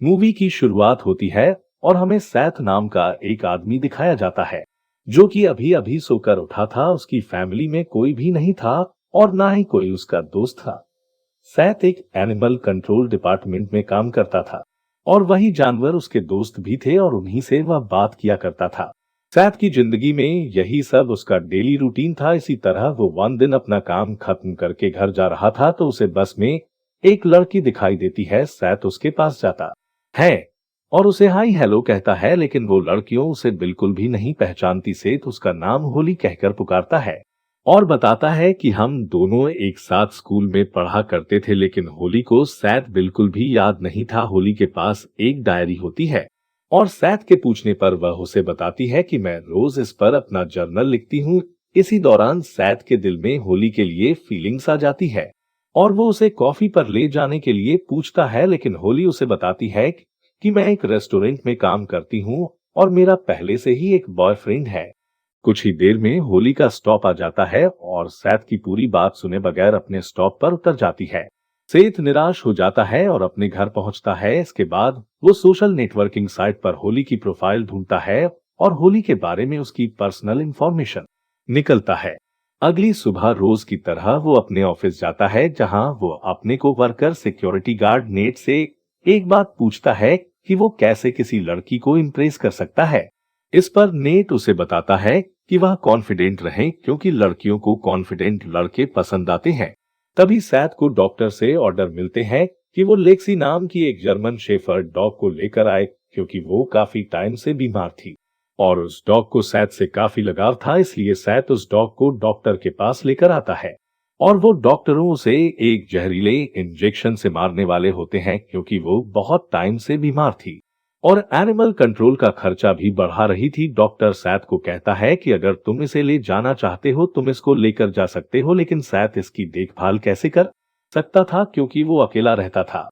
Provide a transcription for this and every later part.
Movie की शुरुआत होती है और हमें सैथ नाम का एक आदमी दिखाया जाता है जो कि अभी अभी सोकर उठा था। उसकी फैमिली में कोई भी नहीं था और ना ही कोई उसका दोस्त था। सैथ एक एनिमल कंट्रोल डिपार्टमेंट में काम करता था और वही जानवर उसके दोस्त भी थे और उन्हीं से वह बात किया करता था। सैथ की जिंदगी में यही सब उसका डेली रूटीन था। इसी तरह वो वन दिन अपना काम खत्म करके घर जा रहा था तो उसे बस में एक लड़की दिखाई देती है। सैथ उसके पास जाता है और उसे हाई हेलो कहता है, लेकिन वो लड़कियों उसे बिल्कुल भी नहीं पहचानती से तो उसका नाम होली कहकर पुकारता है और बताता है कि हम दोनों एक साथ स्कूल में पढ़ा करते थे। लेकिन होली को सैथ बिल्कुल भी याद नहीं था। होली के पास एक डायरी होती है और सैथ के पूछने पर वह उसे बताती है कि मैं रोज इस पर अपना जर्नल लिखती हूँ। इसी दौरान सैथ के दिल में होली के लिए फीलिंग्स आ जाती है और वो उसे कॉफी पर ले जाने के लिए पूछता है, लेकिन होली उसे बताती है कि मैं एक रेस्टोरेंट में काम करती हूँ और मेरा पहले से ही एक बॉयफ्रेंड है। कुछ ही देर में होली का स्टॉप आ जाता है और सैथ की पूरी बात सुने बगैर अपने स्टॉप पर उतर जाती है। सेठ निराश हो जाता है और अपने घर पहुंचता है। इसके बाद वो सोशल नेटवर्किंग साइट पर होली की प्रोफाइल ढूंढता है और होली के बारे में उसकी पर्सनल इंफॉर्मेशन निकलता है। अगली सुबह रोज की तरह वो अपने ऑफिस जाता है जहां वो अपने को वर्कर सिक्योरिटी गार्ड नेट से एक बात पूछता है कि वो कैसे किसी लड़की को इम्प्रेस कर सकता है। इस पर नेट उसे बताता है कि वह कॉन्फिडेंट रहे क्योंकि लड़कियों को कॉन्फिडेंट लड़के पसंद आते हैं। तभी सैथ को डॉक्टर से ऑर्डर मिलते हैं कि वो लेक्सी नाम की एक जर्मन शेफर्ड डॉग को लेकर आए क्योंकि वो काफी टाइम से बीमार थी और उस डॉग को सैथ से काफी लगाव था। इसलिए सैथ उस डॉग को डॉक्टर के पास लेकर आता है और वो डॉक्टरों उसे एक जहरीले इंजेक्शन से मारने वाले होते हैं क्योंकि वो बहुत टाइम से बीमार थी और एनिमल कंट्रोल का खर्चा भी बढ़ा रही थी। डॉक्टर सैथ को कहता है कि अगर तुम इसे ले जाना चाहते हो तुम इसको लेकर जा सकते हो, लेकिन सैथ इसकी देखभाल कैसे कर सकता था क्योंकि वो अकेला रहता था।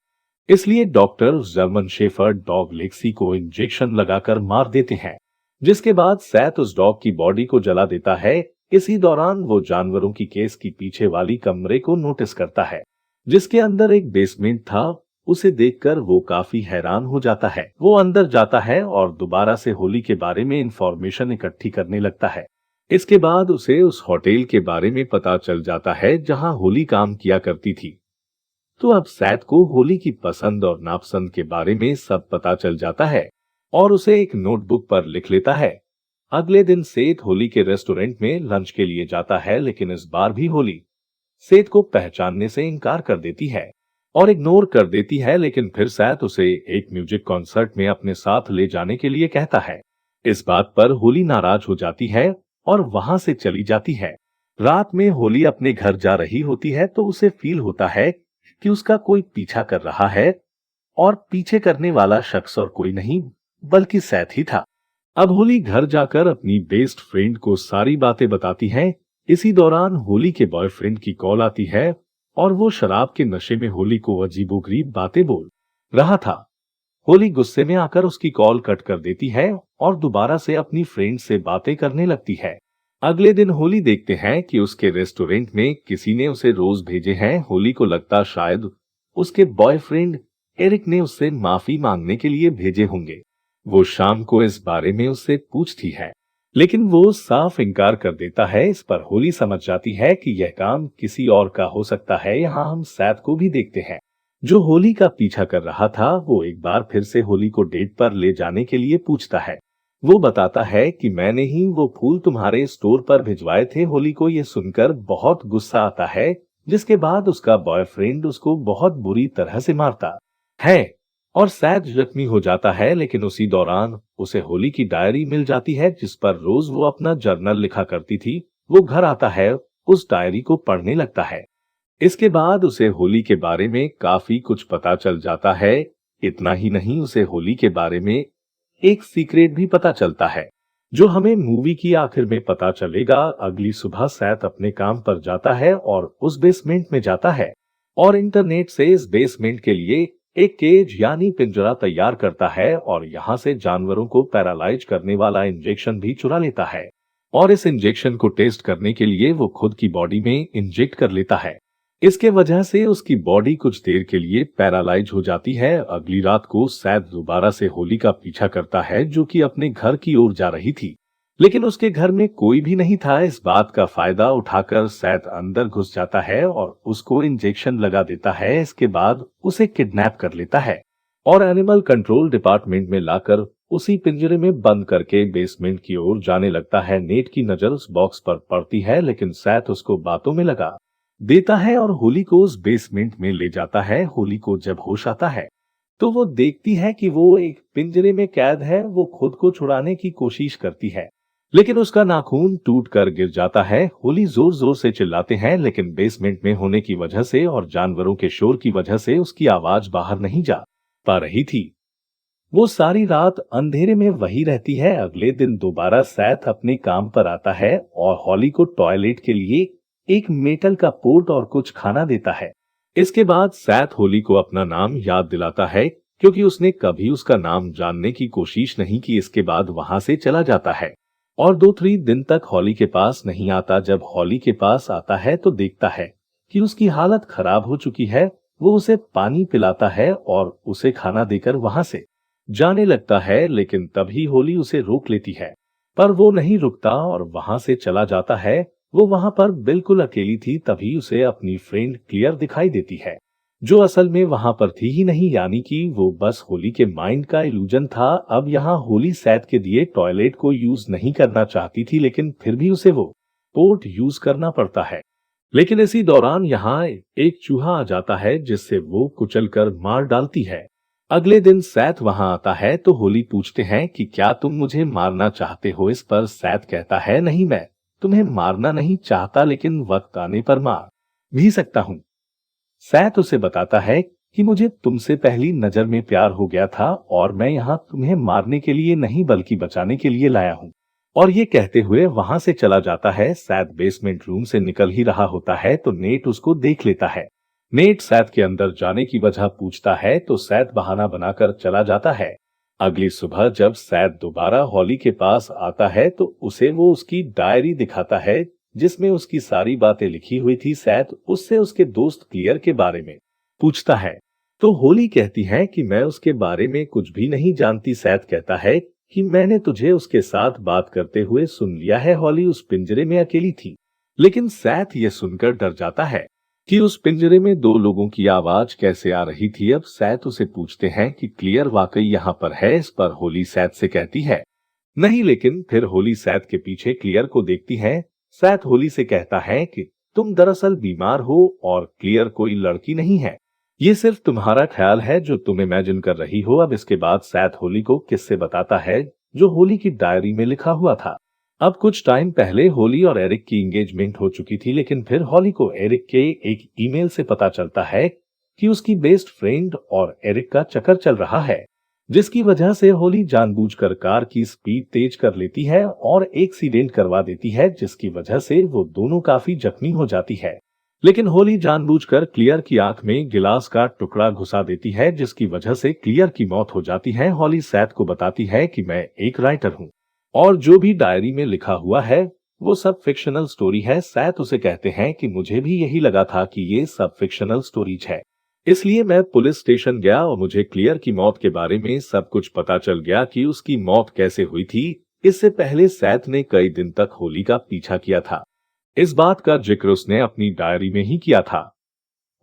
इसलिए डॉक्टर उस जर्मन शेफर्ड डॉग लेक्सी को इंजेक्शन लगाकर मार देते हैं, जिसके बाद सैथ उस डॉग की बॉडी को जला देता है। इसी दौरान वो जानवरों की केस की पीछे वाली कमरे को नोटिस करता है जिसके अंदर एक बेसमेंट था। उसे देखकर वो काफी हैरान हो जाता है। वो अंदर जाता है और दोबारा से होली के बारे में इंफॉर्मेशन इकट्ठी करने लगता है। इसके बाद उसे उस होटल के बारे में पता चल जाता है जहां होली काम किया करती थी। तो अब सैथ को होली की पसंद और नापसंद के बारे में सब पता चल जाता है और उसे एक नोटबुक पर लिख लेता है। अगले दिन सेठ होली के रेस्टोरेंट में लंच के लिए जाता है, लेकिन इस बार भी होली सेठ को पहचानने से इनकार कर देती है और इग्नोर कर देती है। लेकिन फिर सैथ उसे एक म्यूजिक कॉन्सर्ट में अपने साथ ले जाने के लिए कहता है। इस बात पर होली नाराज हो जाती है और वहां से चली जाती है। रात में होली अपने घर जा रही होती है तो उसे फील होता है कि उसका कोई पीछा कर रहा है और पीछे करने वाला शख्स और कोई नहीं बल्कि सैथ ही था। अब होली घर जाकर अपनी बेस्ट फ्रेंड को सारी बातें बताती है। इसी दौरान होली के बॉयफ्रेंड की कॉल आती है और वो शराब के नशे में होली को अजीबोगरीब बातें बोल रहा था। होली गुस्से में आकर उसकी कॉल कट कर देती है और दोबारा से अपनी फ्रेंड से बातें करने लगती है। अगले दिन होली देखते हैं कि उसके रेस्टोरेंट में किसी ने उसे रोज भेजे हैं। होली को लगता शायद उसके बॉयफ्रेंड एरिक ने उससे माफी मांगने के लिए भेजे होंगे। वो शाम को इस बारे में उससे पूछती है, लेकिन वो साफ इनकार कर देता है। इस पर होली समझ जाती है कि यह काम किसी और का हो सकता है। यहाँ हम सैथ को भी देखते हैं जो होली का पीछा कर रहा था। वो एक बार फिर से होली को डेट पर ले जाने के लिए पूछता है। वो बताता है कि मैंने ही वो फूल तुम्हारे स्टोर पर भिजवाए थे। होली को ये सुनकर बहुत गुस्सा आता है, जिसके बाद उसका बॉयफ्रेंड उसको बहुत बुरी तरह से मारता है और सैथ जख्मी हो जाता है। लेकिन उसी दौरान उसे होली की डायरी मिल जाती है जिस पर रोज वो अपना जर्नल लिखा करती थी। वो घर आता है, उस डायरी को पढ़ने लगता है। इसके बाद उसे होली के बारे में काफी कुछ पता चल जाता है। इतना ही नहीं, उसे होली के बारे में एक सीक्रेट भी पता चलता है जो हमें मूवी की आखिर में पता चलेगा। अगली सुबह सैथ अपने काम पर जाता है और उस बेसमेंट में जाता है और इंटरनेट से इस बेसमेंट के लिए एक केज यानी पिंजरा तैयार करता है और यहाँ से जानवरों को पैरालाइज करने वाला इंजेक्शन भी चुरा लेता है और इस इंजेक्शन को टेस्ट करने के लिए वो खुद की बॉडी में इंजेक्ट कर लेता है। इसके वजह से उसकी बॉडी कुछ देर के लिए पैरालाइज हो जाती है। अगली रात को सैथ दोबारा से होली का पीछा करता है, जो कि अपने घर की ओर जा रही थी, लेकिन उसके घर में कोई भी नहीं था। इस बात का फायदा उठाकर सैथ अंदर घुस जाता है और उसको इंजेक्शन लगा देता है। इसके बाद उसे किडनैप कर लेता है और एनिमल कंट्रोल डिपार्टमेंट में लाकर उसी पिंजरे में बंद करके बेसमेंट की ओर जाने लगता है। नेट की नजर उस बॉक्स पर पड़ती है, लेकिन सैथ उसको बातों में लगा देता है और होली को उस बेसमेंट में ले जाता है। होली को जब होश आता है तो वो देखती है कि वो एक पिंजरे में कैद है। वो खुद को छुड़ाने की कोशिश करती है, लेकिन उसका नाखून टूट कर गिर जाता है। होली जोर जोर से चिल्लाते हैं, लेकिन बेसमेंट में होने की वजह से और जानवरों के शोर की वजह से उसकी आवाज बाहर नहीं जा पा रही थी। वो सारी रात अंधेरे में वही रहती है। अगले दिन दोबारा सैथ अपने काम पर आता है और हॉली को टॉयलेट के लिए एक मेटल का पोर्ट और कुछ खाना देता है। इसके बाद सैथ होली को अपना नाम याद दिलाता है, क्योंकि उसने कभी उसका नाम जानने की कोशिश नहीं की। इसके बाद वहां से चला जाता है और 2-3 दिन तक हॉली के पास नहीं आता। जब हॉली के पास आता है तो देखता है कि उसकी हालत खराब हो चुकी है। वो उसे पानी पिलाता है और उसे खाना देकर वहां से जाने लगता है, लेकिन तभी होली उसे रोक लेती है, पर वो नहीं रुकता और वहां से चला जाता है। वो वहां पर बिल्कुल अकेली थी। तभी उसे अपनी फ्रेंड क्लियर दिखाई देती है, जो असल में वहां पर थी ही नहीं, यानी कि वो बस होली के माइंड का इल्यूजन था। अब यहाँ होली सैथ के दिए टॉयलेट को यूज नहीं करना चाहती थी, लेकिन फिर भी उसे वो पोर्ट यूज करना पड़ता है। लेकिन इसी दौरान यहाँ एक चूहा आ जाता है, जिससे वो कुचलकर मार डालती है। अगले दिन सैथ वहां आता है तो होली पूछते हैं कि क्या तुम मुझे मारना चाहते हो। इस पर सैथ कहता है, नहीं, मैं तुम्हें मारना नहीं चाहता, लेकिन वक्त आने पर मार भी सकता हूँ। सैथ उसे बताता है कि मुझे तुमसे पहली नजर में प्यार हो गया था और मैं यहाँ तुम्हें मारने के लिए नहीं बल्कि बचाने के लिए लाया हूँ। और ये कहते हुए वहां से चला जाता है। सैथ बेसमेंट रूम से निकल ही रहा होता है तो नेट उसको देख लेता है। नेट सैथ के अंदर जाने की वजह पूछता है तो सैथ बहाना बनाकर चला जाता है। अगली सुबह जब सैथ दोबारा हॉली के पास आता है तो उसे वो उसकी डायरी दिखाता है, जिसमें उसकी सारी बातें लिखी हुई थी। सैथ उससे उसके दोस्त क्लियर के बारे में पूछता है तो होली कहती है कि मैं उसके बारे में कुछ भी नहीं जानती। सैथ कहता है कि मैंने तुझे उसके साथ बात करते हुए सुन लिया है। हॉली उस पिंजरे में अकेली थी, लेकिन सैथ ये सुनकर डर जाता है कि उस पिंजरे में 2 लोगों की आवाज कैसे आ रही थी। अब सैथ उसे पूछते हैं कि क्लियर वाकई यहाँ पर है। इस पर होली सैथ से कहती है नहीं, लेकिन फिर होली सैथ के पीछे क्लियर को देखती है। सैथ होली से कहता है कि तुम दरअसल बीमार हो और क्लियर कोई लड़की नहीं है, ये सिर्फ तुम्हारा ख्याल है जो तुम इमेजिन कर रही हो। अब इसके बाद सैथ होली को किस्से बताता है जो होली की डायरी में लिखा हुआ था। अब कुछ टाइम पहले होली और एरिक की एंगेजमेंट हो चुकी थी, लेकिन फिर होली को एरिक के एक ईमेल से पता चलता है कि उसकी बेस्ट फ्रेंड और एरिक का चक्कर चल रहा है, जिसकी वजह से होली जानबूझकर कार की स्पीड तेज कर लेती है और एक्सीडेंट करवा देती है, जिसकी वजह से वो दोनों काफी जख्मी हो जाती है। लेकिन होली जानबूझकर क्लियर की आंख में गिलास का टुकड़ा घुसा देती है, जिसकी वजह से क्लियर की मौत हो जाती है। होली सैथ को बताती है कि मैं एक राइटर हूँ और जो भी डायरी में लिखा हुआ है वो सब फिक्शनल स्टोरी है। सैथ उसे कहते हैं कि मुझे भी यही लगा था कि ये सब फिक्शनल स्टोरीज है, इसलिए मैं पुलिस स्टेशन गया और मुझे क्लियर की मौत के बारे में सब कुछ पता चल गया कि उसकी मौत कैसे हुई थी। इससे पहले सैथ ने कई दिन तक होली का पीछा किया था। इस बात का जिक्र उसने अपनी डायरी में ही किया था।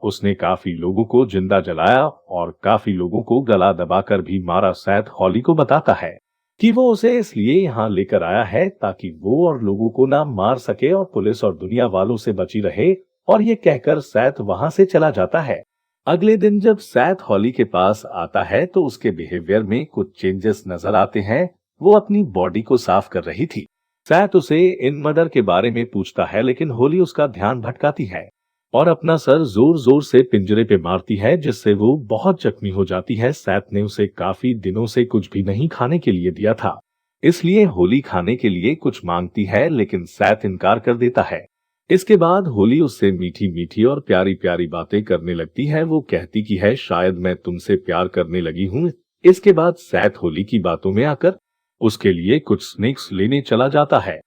उसने काफी लोगों को जिंदा जलाया और काफी लोगों को गला दबाकर भी मारा। सैथ हॉली को बताता है कि वो उसे इसलिए यहाँ लेकर आया है ताकि वो और लोगों को ना मार सके और पुलिस और दुनिया वालों से बची रहे, और ये कहकर सैथ वहां से चला जाता है। अगले दिन जब सैथ हॉली के पास आता है तो उसके बिहेवियर में कुछ चेंजेस नजर आते हैं। वो अपनी बॉडी को साफ कर रही थी। सैथ उसे इन मर्डर के बारे में पूछता है, लेकिन होली उसका ध्यान भटकाती है और अपना सर जोर जोर से पिंजरे पे मारती है, जिससे वो बहुत जख्मी हो जाती है। सैथ ने उसे काफी दिनों से कुछ भी नहीं खाने के लिए दिया था, इसलिए होली खाने के लिए कुछ मांगती है, लेकिन सैथ इनकार कर देता है। इसके बाद होली उससे मीठी मीठी और प्यारी प्यारी बातें करने लगती है। वो कहती कि है शायद मैं तुमसे प्यार करने लगी हूँ। इसके बाद सैथ होली की बातों में आकर उसके लिए कुछ स्नैक्स लेने चला जाता है।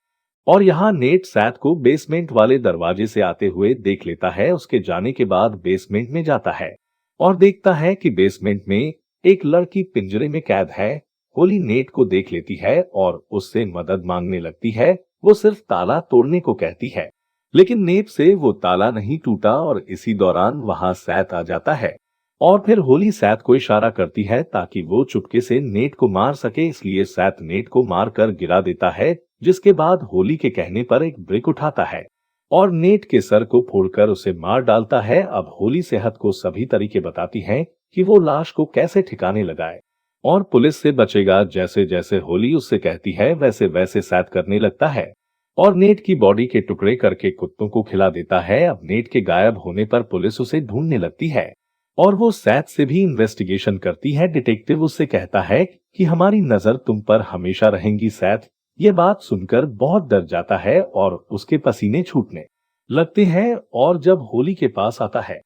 और यहाँ नेट सैथ को बेसमेंट वाले दरवाजे से आते हुए देख लेता है। उसके जाने के बाद बेसमेंट में जाता है और देखता है कि बेसमेंट में एक लड़की पिंजरे में कैद है। होली नेट को देख लेती है और उससे मदद मांगने लगती है। वो सिर्फ ताला तोड़ने को कहती है, लेकिन नेट से वो ताला नहीं टूटा और इसी दौरान वहां सैथ आ जाता है और फिर होली सैथ को इशारा करती है ताकि वो चुपके से नेट को मार सके। इसलिए सैथ नेट को मारकर गिरा देता है, जिसके बाद होली के कहने पर एक ब्रिक उठाता है और नेट के सर को फोड़कर उसे मार डालता है। अब होली सेहत को सभी तरीके बताती है कि वो लाश को कैसे ठिकाने लगाए और पुलिस से बचेगा। जैसे जैसे होली उससे कहती है वैसे वैसे सैथ करने लगता है और नेट की बॉडी के टुकड़े करके कुत्तों को खिला देता है। अब नेट के गायब होने पर पुलिस उसे ढूंढने लगती है और वो सैथ से भी इन्वेस्टिगेशन करती है। डिटेक्टिव उससे कहता है कि हमारी नजर तुम पर हमेशा रहेंगी। सैथ ये बात सुनकर बहुत डर जाता है और उसके पसीने छूटने लगते हैं और जब होली के पास आता है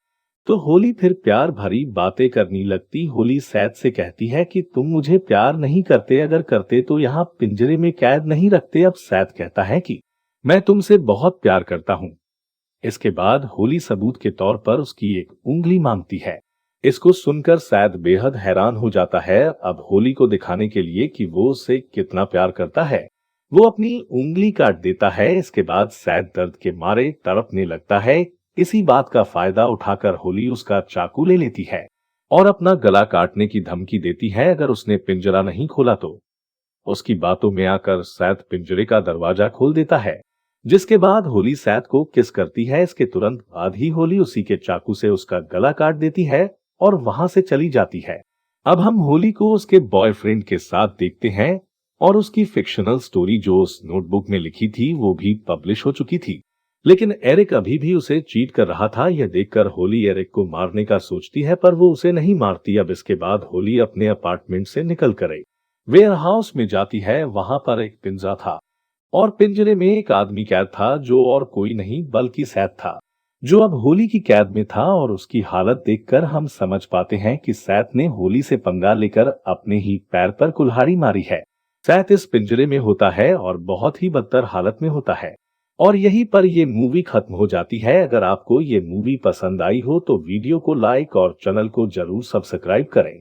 तो होली फिर प्यार भरी बातें करने लगती। होली सैथ से कहती है कि तुम मुझे प्यार नहीं करते, अगर करते तो यहाँ पिंजरे में कैद नहीं रखते। अब सैथ कहता है कि मैं तुमसे बहुत प्यार करता हूँ। इसके बाद होली सबूत के तौर पर उसकी एक उंगली मांगती है। इसको सुनकर सैथ बेहद हैरान हो जाता है। अब होली को दिखाने के लिए कि वो उससे कितना प्यार करता है, वो अपनी उंगली काट देता है। इसके बाद सैथ दर्द के मारे तड़पने लगता है। इसी बात का फायदा उठाकर होली उसका चाकू ले लेती है और अपना गला काटने की धमकी देती है अगर उसने पिंजरा नहीं खोला तो। उसकी बातों में आकर सैथ पिंजरे का दरवाजा खोल देता है, जिसके बाद होली सैथ को किस करती है। इसके तुरंत बाद ही होली उसी के चाकू से उसका गला काट देती है और वहां से चली जाती है। अब हम होली को उसके बॉयफ्रेंड के साथ देखते हैं और उसकी फिक्शनल स्टोरी जो उस नोटबुक में लिखी थी वो भी पब्लिश हो चुकी थी, लेकिन एरिक अभी भी उसे चीट कर रहा था। यह देखकर होली एरिक को मारने का सोचती है पर वो उसे नहीं मारती। अब इसके बाद होली अपने अपार्टमेंट से निकल कर वेयर हाउस में जाती है। वहां पर एक पिंजरा था और पिंजरे में एक आदमी कैद था जो और कोई नहीं बल्कि सैथ था, जो अब होली की कैद में था। और उसकी हालत देखकर हम समझ पाते हैं कि सैथ ने होली से पंगा लेकर अपने ही पैर पर कुल्हाड़ी मारी है। सैथ इस पिंजरे में होता है और बहुत ही बदतर हालत में होता है और यहीं पर ये मूवी खत्म हो जाती है। अगर आपको ये मूवी पसंद आई हो तो वीडियो को लाइक और चैनल को जरूर सब्सक्राइब करें।